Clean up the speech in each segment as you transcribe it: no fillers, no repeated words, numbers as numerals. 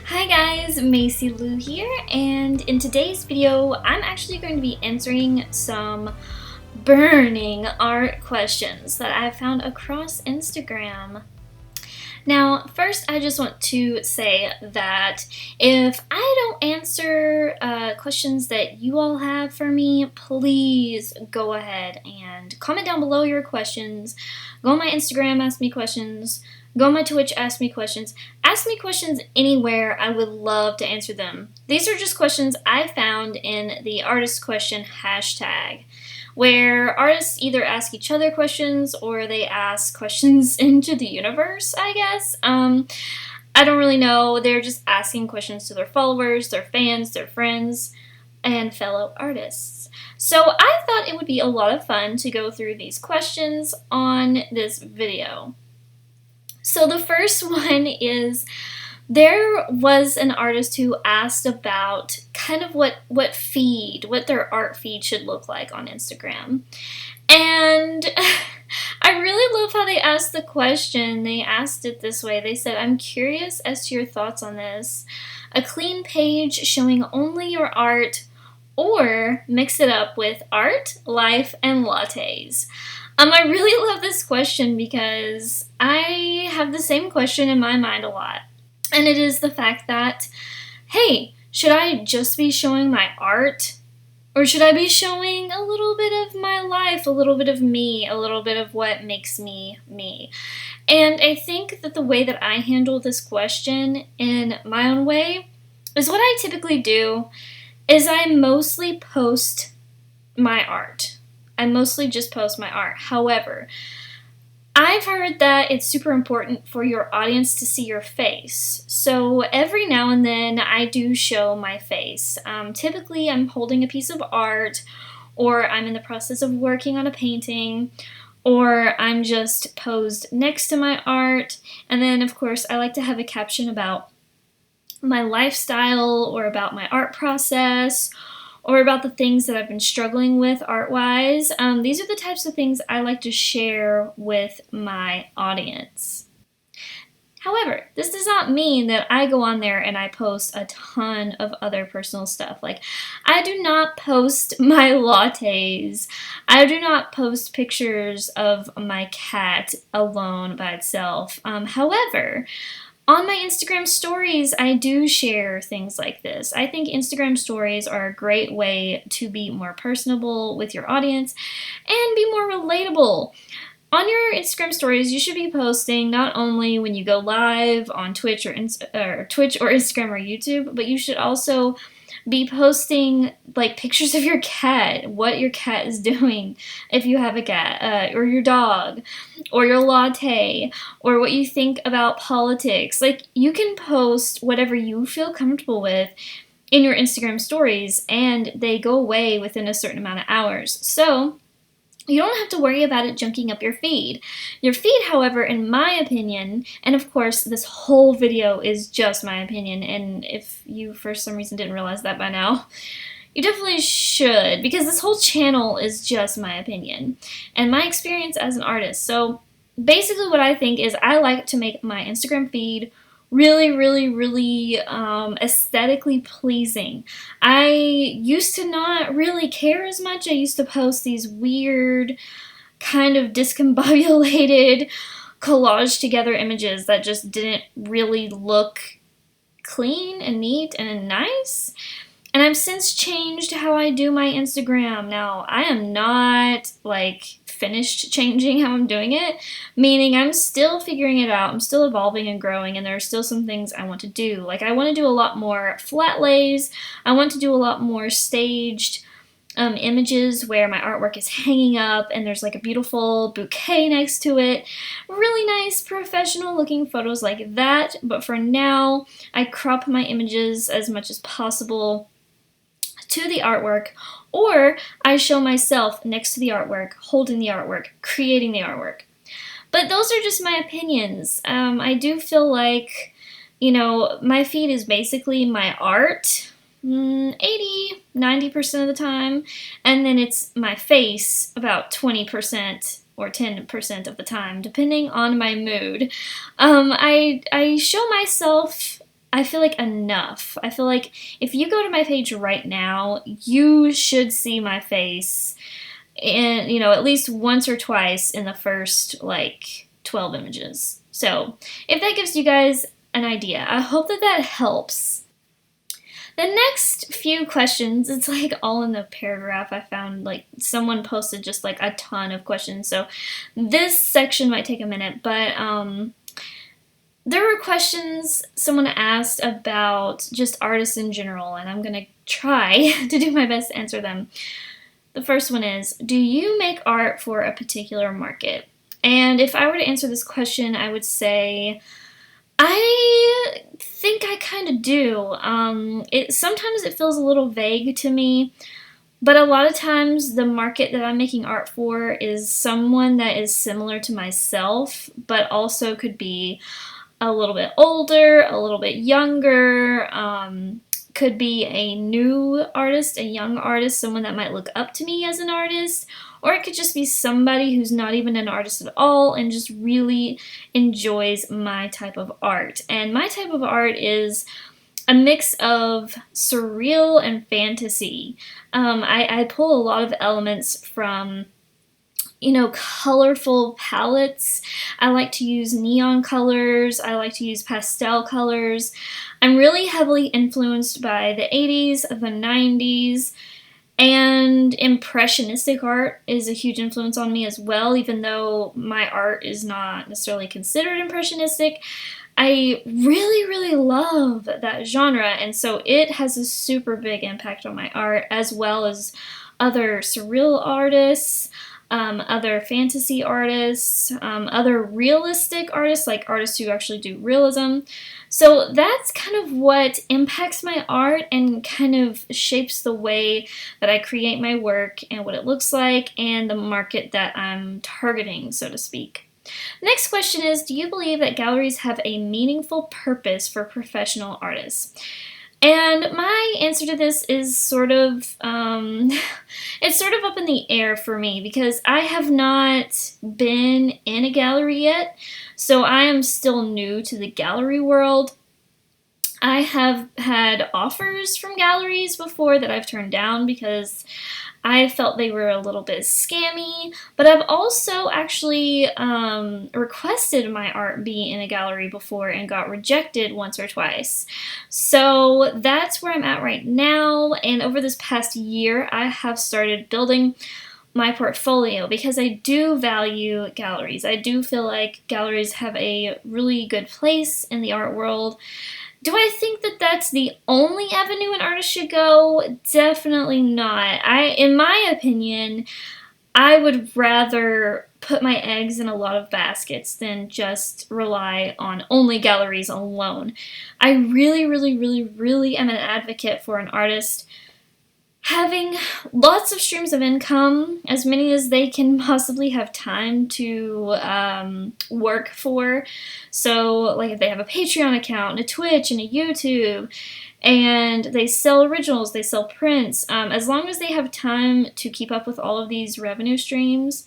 Hi guys, Macy Lou here, and in today's video, I'm actually going to be answering some burning art questions that I found across Instagram. Now, first, I just want to say that if I don't answer questions that you all have for me, please go ahead and comment down below your questions. Go on my Instagram, ask me questions. Go on my Twitch, ask me questions. Ask me questions anywhere. I would love to answer them. These are just questions I found in the artist question hashtag, where artists either ask each other questions or they ask questions into the universe, I guess. I don't really know. They're just asking questions to their followers, their fans, their friends, and fellow artists. So I thought it would be a lot of fun to go through these questions on this video. So the first one is, there was an artist who asked about kind of what their art feed should look like on Instagram. And I really love how they asked the question. They asked it this way. They said, "I'm curious as to your thoughts on this. A clean page showing only your art, or mix it up with art, life, and lattes." I really love this question because I have the same question in my mind a lot. And it is the fact that, hey, should I just be showing my art? Or should I be showing a little bit of my life, a little bit of me, a little bit of what makes me me? And I think that the way that I handle this question in my own way is what I typically do is I mostly post my art. I mostly just post my art. However, I've heard that it's super important for your audience to see your face. So every now and then I do show my face. Typically I'm holding a piece of art, or I'm in the process of working on a painting, or I'm just posed next to my art. And then of course I like to have a caption about my lifestyle, or about my art process, or about the things that I've been struggling with art-wise. These are the types of things I like to share with my audience. However, this does not mean that I go on there and I post a ton of other personal stuff. Like, I do not post my lattes. I do not post pictures of my cat alone by itself. However, on my Instagram stories, I do share things like this. I think Instagram stories are a great way to be more personable with your audience and be more relatable. On your Instagram stories, you should be posting not only when you go live on Twitch or Instagram or YouTube, but you should also be posting like pictures of your cat, what your cat is doing if you have a cat, or your dog, or your latte, or what you think about politics. Like, you can post whatever you feel comfortable with in your Instagram stories, and they go away within a certain amount of hours. So you don't have to worry about it junking up your feed. Your feed, however, in my opinion, and of course this whole video is just my opinion, and if you for some reason didn't realize that by now, you definitely should, because this whole channel is just my opinion and my experience as an artist. So basically what I think is I like to make my Instagram feed really aesthetically pleasing. I used to not really care as much. I used to post these weird, kind of discombobulated, collaged together images that just didn't really look clean and neat and nice. And I've since changed how I do my Instagram. Now, I am not like finished changing how I'm doing it, meaning I'm still figuring it out. I'm still evolving and growing, and there are still some things I want to do. Like, I want to do a lot more flat lays. I want to do a lot more staged images where my artwork is hanging up and there's like a beautiful bouquet next to it. Really nice professional looking photos like that. But for now, I crop my images as much as possible to the artwork, or I show myself next to the artwork, holding the artwork, creating the artwork. But those are just my opinions. I do feel like, you know, my feed is basically my art 80-90% of the time, and then it's my face about 20% or 10% of the time, depending on my mood. I show myself I feel like enough. I feel like if you go to my page right now, you should see my face in, you know, at least once or twice in the first like 12 images. So if that gives you guys an idea, I hope that that helps. The next few questions, it's like all in the paragraph. I found like someone posted just like a ton of questions, so this section might take a minute, but there were questions someone asked about just artists in general, and I'm gonna try to do my best to answer them. The first one is, do you make art for a particular market? And if I were to answer this question, I would say I think I kind of do. Sometimes it feels a little vague to me, but a lot of times the market that I'm making art for is someone that is similar to myself, but also could be a little bit older, a little bit younger, could be a new artist, a young artist, someone that might look up to me as an artist, or it could just be somebody who's not even an artist at all and just really enjoys my type of art. And my type of art is a mix of surreal and fantasy. I pull a lot of elements from, you know, colorful palettes. I like to use neon colors. I like to use pastel colors. I'm really heavily influenced by the 80s, the 90s, and Impressionistic art is a huge influence on me as well, even though my art is not necessarily considered Impressionistic. I really, really love that genre, and so it has a super big impact on my art, as well as other surreal artists, other fantasy artists, other realistic artists, like artists who actually do realism. So that's kind of what impacts my art and kind of shapes the way that I create my work and what it looks like and the market that I'm targeting, so to speak. Next question is, do you believe that galleries have a meaningful purpose for professional artists? And my answer to this is sort of, it's sort of up in the air for me because I have not been in a gallery yet, so I am still new to the gallery world. I have had offers from galleries before that I've turned down because I felt they were a little bit scammy, but I've also actually requested my art be in a gallery before and got rejected once or twice. So that's where I'm at right now, and over this past year I have started building my portfolio because I do value galleries. I do feel like galleries have a really good place in the art world. Do I think that that's the only avenue an artist should go? Definitely not. In my opinion, I would rather put my eggs in a lot of baskets than just rely on only galleries alone. I really, really, really, really am an advocate for an artist having lots of streams of income, as many as they can possibly have time to work for. So like if they have a Patreon account and a Twitch and a YouTube and they sell originals, they sell prints, as long as they have time to keep up with all of these revenue streams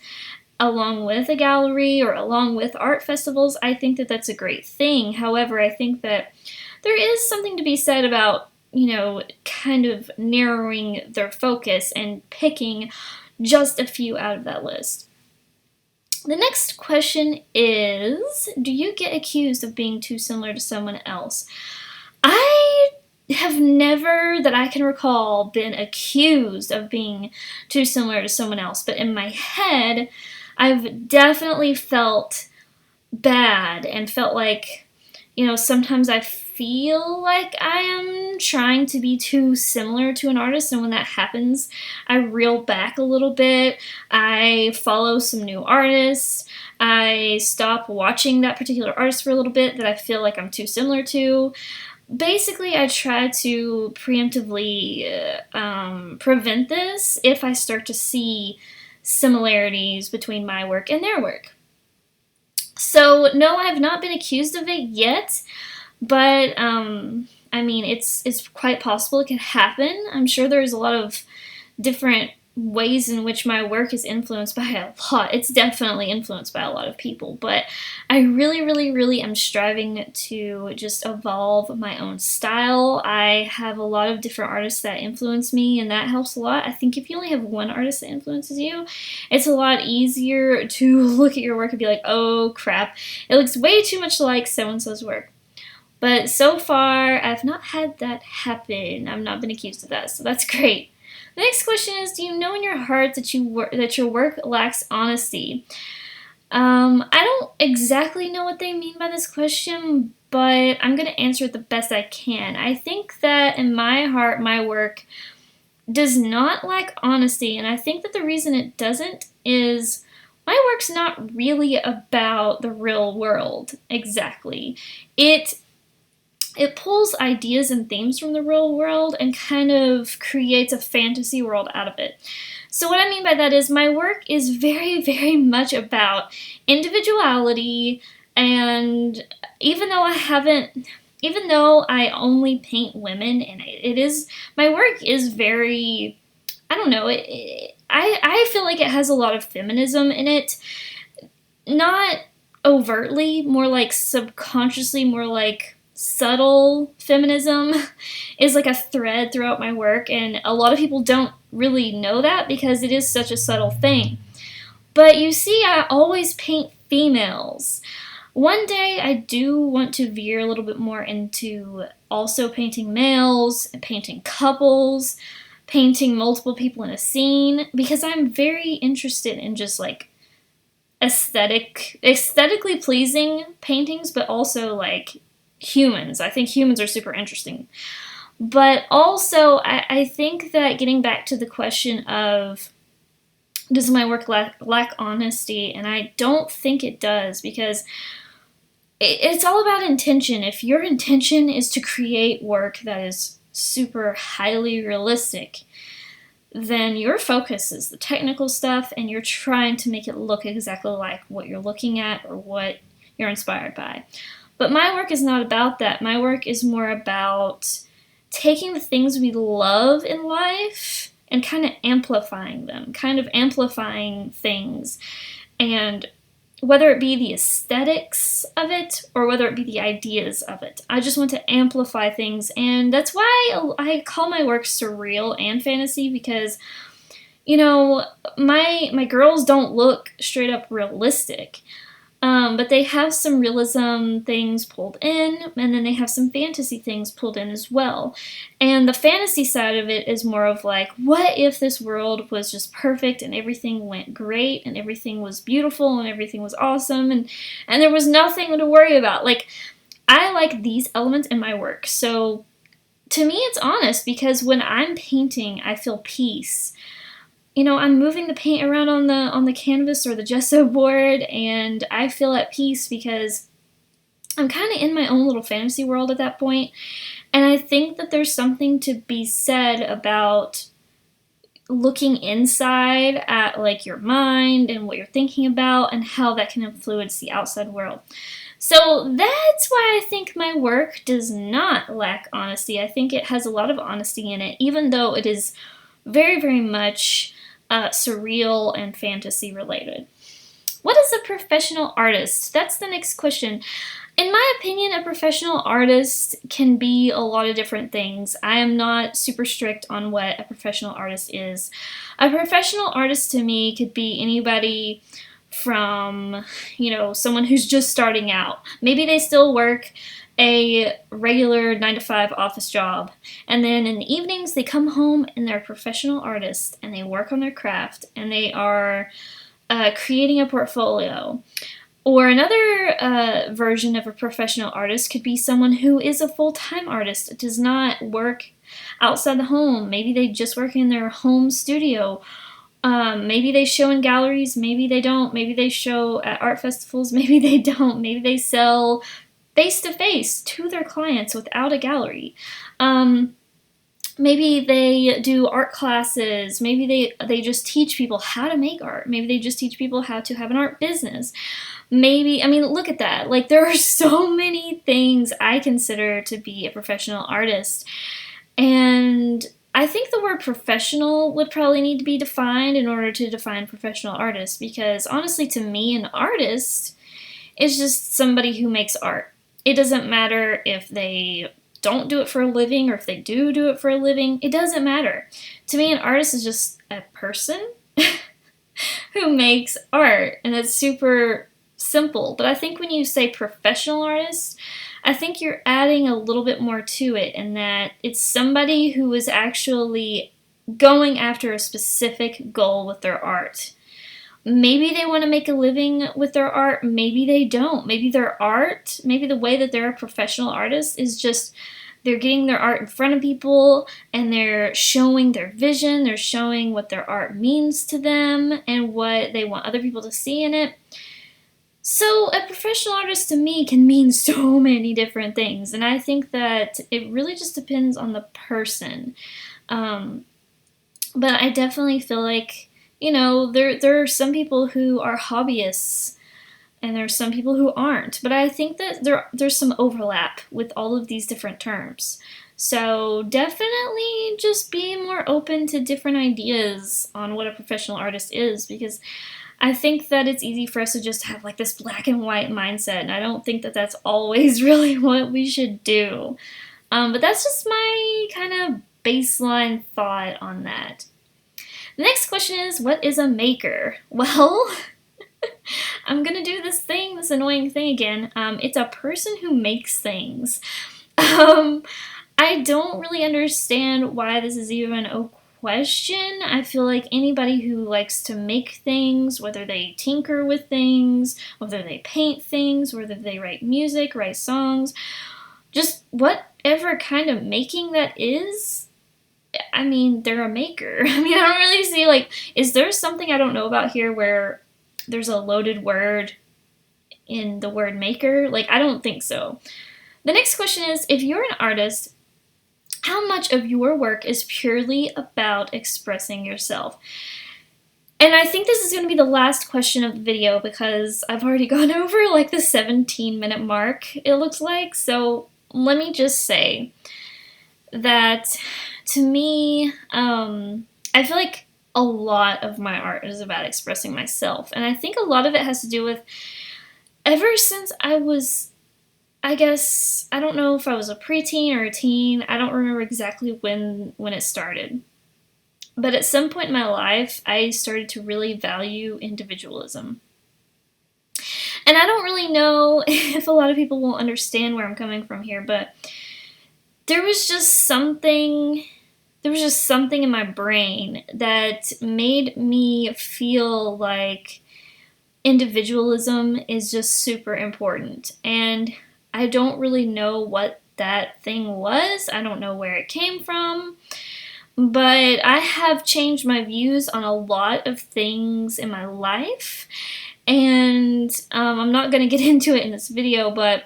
along with a gallery or along with art festivals, I think that that's a great thing. However, I think that there is something to be said about, you know, kind of narrowing their focus and picking just a few out of that list. The next question is, do you get accused of being too similar to someone else? I have never, that I can recall, been accused of being too similar to someone else, but in my head, I've definitely felt bad and felt like, you know, sometimes I feel like I am trying to be too similar to an artist, and when that happens, I reel back a little bit. I follow some new artists. I stop watching that particular artist for a little bit that I feel like I'm too similar to. Basically, I try to preemptively prevent this if I start to see similarities between my work and their work. So, no, I have not been accused of it yet. But, I mean, it's quite possible it could happen. I'm sure there's a lot of different ways in which my work is influenced by a lot. It's definitely influenced by a lot of people, but I really am striving to just evolve my own style. I have a lot of different artists that influence me, and that helps a lot. I think if you only have one artist that influences you, it's a lot easier to look at your work and be like, oh crap, it looks way too much like so-and-so's work. But so far, I've not had that happen. I've not been accused of that, so that's great. The next question is, do you know in your heart that your work lacks honesty? I don't exactly know what they mean by this question, but I'm going to answer it the best I can. I think that in my heart, my work does not lack honesty, and I think that the reason it doesn't is my work's not really about the real world exactly. It pulls ideas and themes from the real world and kind of creates a fantasy world out of it. So what I mean by that is my work is very much about individuality, and even though I only paint women, and my work is very, I don't know, I feel like it has a lot of feminism in it. Not overtly, more like subconsciously, more like subtle feminism is like a thread throughout my work, and a lot of people don't really know that because it is such a subtle thing. But you see, I always paint females. One day I do want to veer a little bit more into also painting males, painting couples, painting multiple people in a scene, because I'm very interested in just like aesthetically pleasing paintings, but also like humans. I think humans are super interesting. But also, I think that getting back to the question of does my work lack honesty, and I don't think it does, because it's all about intention. If your intention is to create work that is super highly realistic, then your focus is the technical stuff, and you're trying to make it look exactly like what you're looking at or what you're inspired by. But my work is not about that. My work is more about taking the things we love in life and kind of amplifying things. And whether it be the aesthetics of it or whether it be the ideas of it, I just want to amplify things. And that's why I call my work surreal and fantasy, because, you know, my girls don't look straight up realistic. But they have some realism things pulled in, and then they have some fantasy things pulled in as well. And the fantasy side of it is more of like, what if this world was just perfect and everything went great and everything was beautiful and everything was awesome and there was nothing to worry about. Like, I like these elements in my work. So to me, it's honest, because when I'm painting, I feel peace. You know, I'm moving the paint around on the canvas or the gesso board, and I feel at peace because I'm kind of in my own little fantasy world at that point. And I think that there's something to be said about looking inside at like your mind and what you're thinking about and how that can influence the outside world. So that's why I think my work does not lack honesty. I think it has a lot of honesty in it, even though it is very much surreal and fantasy related. What is a professional artist? That's the next question. In my opinion, a professional artist can be a lot of different things. I am not super strict on what a professional artist is. A professional artist to me could be anybody from, you know, someone who's just starting out. Maybe they still work a regular 9-to-5 office job, and then in the evenings they come home and they're a professional artist and they work on their craft and they are creating a portfolio. Or another version of a professional artist could be someone who is a full-time artist, does not work outside the home. Maybe they just work in their home studio. Maybe they show in galleries, maybe they don't. Maybe they show at art festivals, maybe they don't. Maybe they sell face-to-face to their clients without a gallery. Maybe they do art classes. Maybe they just teach people how to make art. Maybe they just teach people how to have an art business. Maybe, I mean, look at that. Like, there are so many things I consider to be a professional artist. And I think the word professional would probably need to be defined in order to define professional artist, because honestly, to me, an artist is just somebody who makes art. It doesn't matter if they don't do it for a living or if they do it for a living. It doesn't matter. To me, an artist is just a person who makes art, and it's super simple. But I think when you say professional artist, I think you're adding a little bit more to it, in that it's somebody who is actually going after a specific goal with their art. Maybe they want to make a living with their art, maybe they don't. Maybe their art, maybe the way that they're a professional artist is just they're getting their art in front of people and they're showing their vision, they're showing what their art means to them and what they want other people to see in it. So a professional artist to me can mean so many different things, and I think that it really just depends on the person. But I definitely feel like, you know, there are some people who are hobbyists, and there's some people who aren't. But I think that there's some overlap with all of these different terms. So definitely just be more open to different ideas on what a professional artist is, because I think that it's easy for us to just have like this black and white mindset, and I don't think that that's always really what we should do. But that's just my kind of baseline thought on that. The next question is, what is a maker? Well, I'm gonna do this annoying thing again. It's a person who makes things. I don't really understand why this is even a question. I feel like anybody who likes to make things, whether they tinker with things, whether they paint things, whether they write music, write songs, just whatever kind of making that is, I mean, they're a maker. I mean, I don't really see, like, is there something I don't know about here where there's a loaded word in the word maker? Like, I don't think so. The next question is, if you're an artist, how much of your work is purely about expressing yourself? And I think this is going to be the last question of the video, because I've already gone over like the 17-minute mark, it looks like. So let me just say that to me, I feel like a lot of my art is about expressing myself. And I think a lot of it has to do with, ever since I was, I guess, I don't know if I was a preteen or a teen. I don't remember exactly when it started. But at some point in my life, I started to really value individualism. And I don't really know if a lot of people will understand where I'm coming from here, but there was just something in my brain that made me feel like individualism is just super important. And I don't really know what that thing was. I don't know where it came from. But I have changed my views on a lot of things in my life. And I'm not going to get into it in this video, but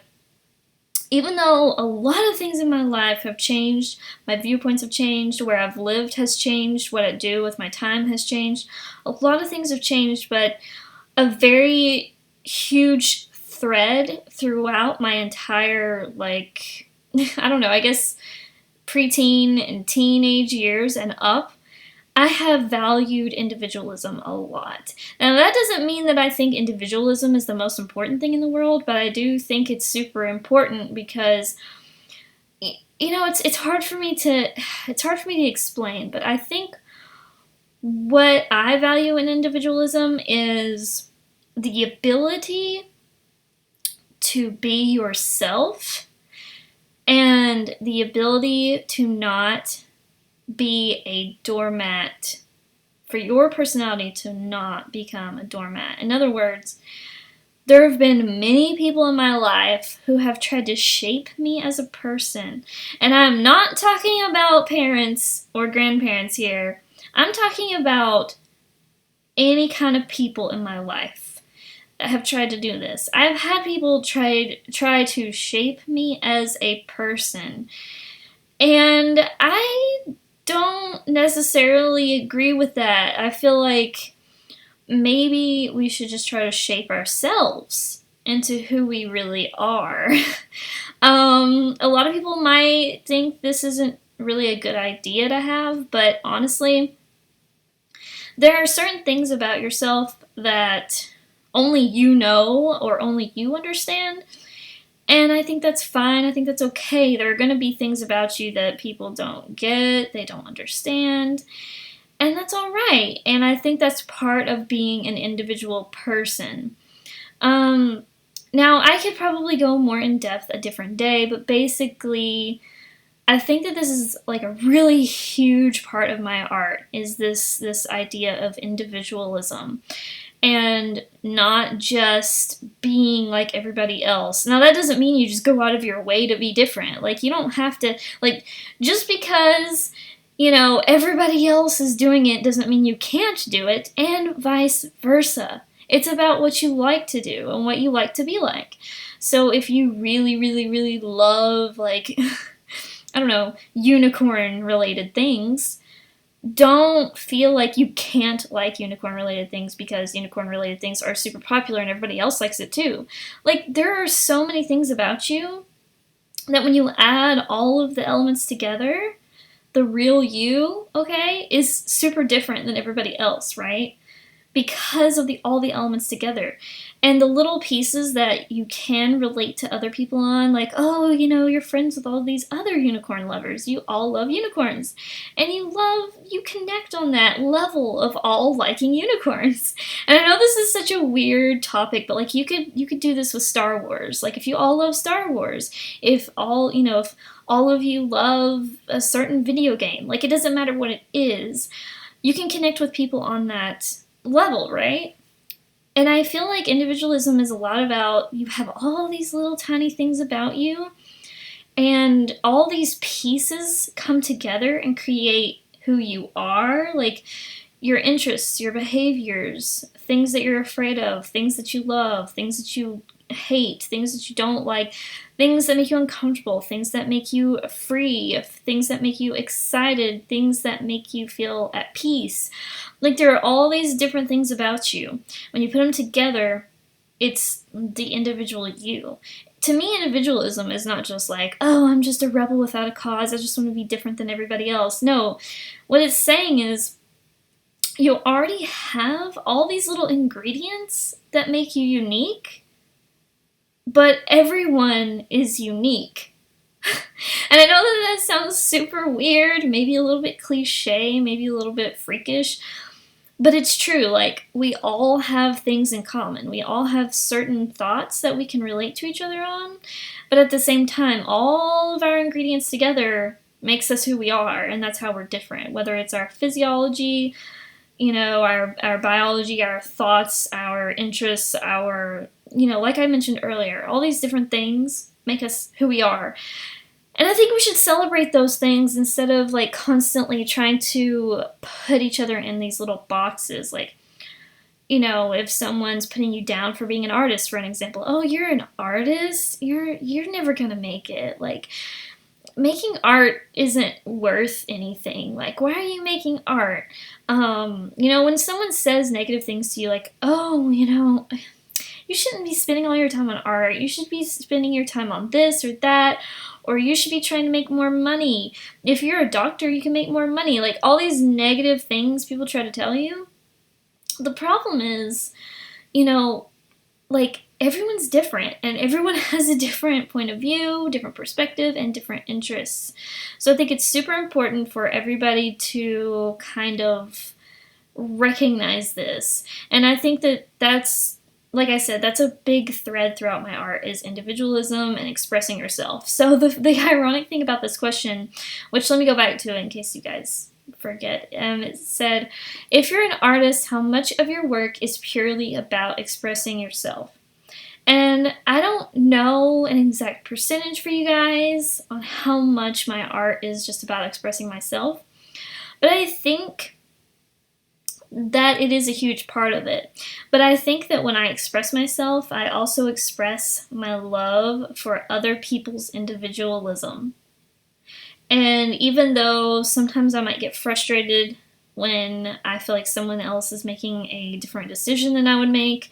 even though a lot of things in my life have changed, my viewpoints have changed, where I've lived has changed, what I do with my time has changed, a lot of things have changed, but a very huge thread throughout my entire, like, I don't know, I guess preteen and teenage years and up, I have valued individualism a lot. Now, that doesn't mean that I think individualism is the most important thing in the world, but I do think it's super important because, you know, it's hard for me to explain, but I think what I value in individualism is the ability to be yourself and the ability to not be a doormat, for your personality to not become a doormat. In other words, there have been many people in my life who have tried to shape me as a person. And I'm not talking about parents or grandparents here. I'm talking about any kind of people in my life that have tried to do this. I've had people try to shape me as a person. And I don't necessarily agree with that. I feel like maybe we should just try to shape ourselves into who we really are. A lot of people might think this isn't really a good idea to have, but honestly, there are certain things about yourself that only you know or only you understand. And I think that's fine. I think that's okay. There are going to be things about you that people don't get, they don't understand, and that's all right. And I think that's part of being an individual person. Now, I could probably go more in depth a different day, but basically, I think that this is like a really huge part of my art, is this idea of individualism and not just being like everybody else. Now, that doesn't mean you just go out of your way to be different. Like, you don't have to, like, just because, you know, everybody else is doing it doesn't mean you can't do it, and vice versa. It's about what you like to do and what you like to be like. So if you really, really, really love, like, I don't know, unicorn-related things, don't feel like you can't like unicorn-related things because unicorn-related things are super popular and everybody else likes it too. Like, there are so many things about you that when you add all of the elements together, the real you, okay, is super different than everybody else, right? Because of all the elements together. And the little pieces that you can relate to other people on, like, oh, you know, you're friends with all these other unicorn lovers. You all love unicorns. And you connect on that level of all liking unicorns. And I know this is such a weird topic, but like you could do this with Star Wars. Like if you all love Star Wars, if all of you love a certain video game, like it doesn't matter what it is, you can connect with people on that level, right? And I feel like individualism is a lot about you have all these little tiny things about you, and all these pieces come together and create who you are, like your interests, your behaviors, things that you're afraid of, things that you love, things that you hate, things that you don't like, things that make you uncomfortable, things that make you free, things that make you excited, things that make you feel at peace. Like there are all these different things about you. When you put them together, it's the individual you. To me, individualism is not just like, oh, I'm just a rebel without a cause, I just want to be different than everybody else. No, what it's saying is you already have all these little ingredients that make you unique, but everyone is unique. And I know that sounds super weird, maybe a little bit cliche, maybe a little bit freakish, but it's true. Like, we all have things in common. We all have certain thoughts that we can relate to each other on, but at the same time, all of our ingredients together makes us who we are, and that's how we're different. Whether it's our physiology, our biology, our thoughts, our interests, like I mentioned earlier, all these different things make us who we are. And I think we should celebrate those things instead of like constantly trying to put each other in these little boxes. Like, if someone's putting you down for being an artist, for an example, oh, you're an artist? You're never gonna make it. Like, making art isn't worth anything. Like, why are you making art? When someone says negative things to you, like, oh, you shouldn't be spending all your time on art. You should be spending your time on this or that, or you should be trying to make more money. If you're a doctor, you can make more money. Like, all these negative things people try to tell you. The problem is, like, everyone's different, and everyone has a different point of view, different perspective, and different interests. So I think it's super important for everybody to kind of recognize this. And I think that's, like I said, that's a big thread throughout my art, is individualism and expressing yourself. So the ironic thing about this question, which let me go back to it in case you guys forget, it said, if you're an artist, how much of your work is purely about expressing yourself? And I don't know an exact percentage for you guys on how much my art is just about expressing myself, but I think that it is a huge part of it. But I think that when I express myself, I also express my love for other people's individualism. And even though sometimes I might get frustrated when I feel like someone else is making a different decision than I would make,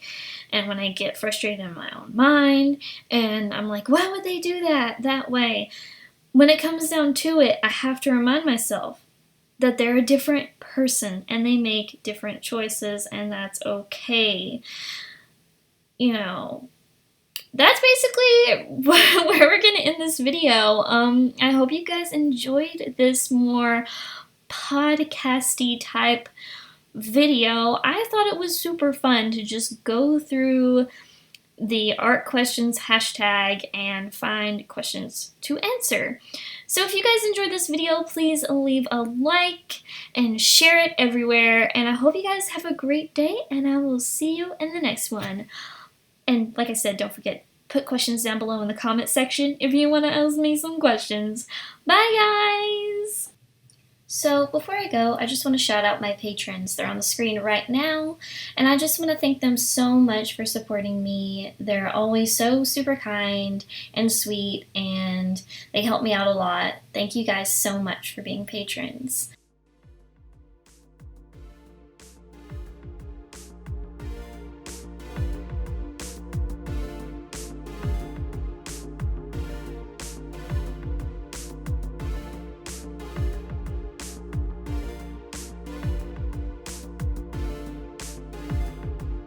and when I get frustrated in my own mind, and I'm like, why would they do that way? when it comes down to it, I have to remind myself that they're a different person and they make different choices, and that's okay. You know, that's basically where we're gonna end this video. I hope you guys enjoyed this more podcasty type video. I thought it was super fun to just go through the art questions hashtag and find questions to answer. So if you guys enjoyed this video, please leave a like and share it everywhere. And I hope you guys have a great day, and I will see you in the next one. And like I said, don't forget, put questions down below in the comment section if you want to ask me some questions. Bye, guys! So before I go, I just want to shout out my patrons. They're on the screen right now, and I just want to thank them so much for supporting me. They're always so super kind and sweet, and they help me out a lot. Thank you guys so much for being patrons.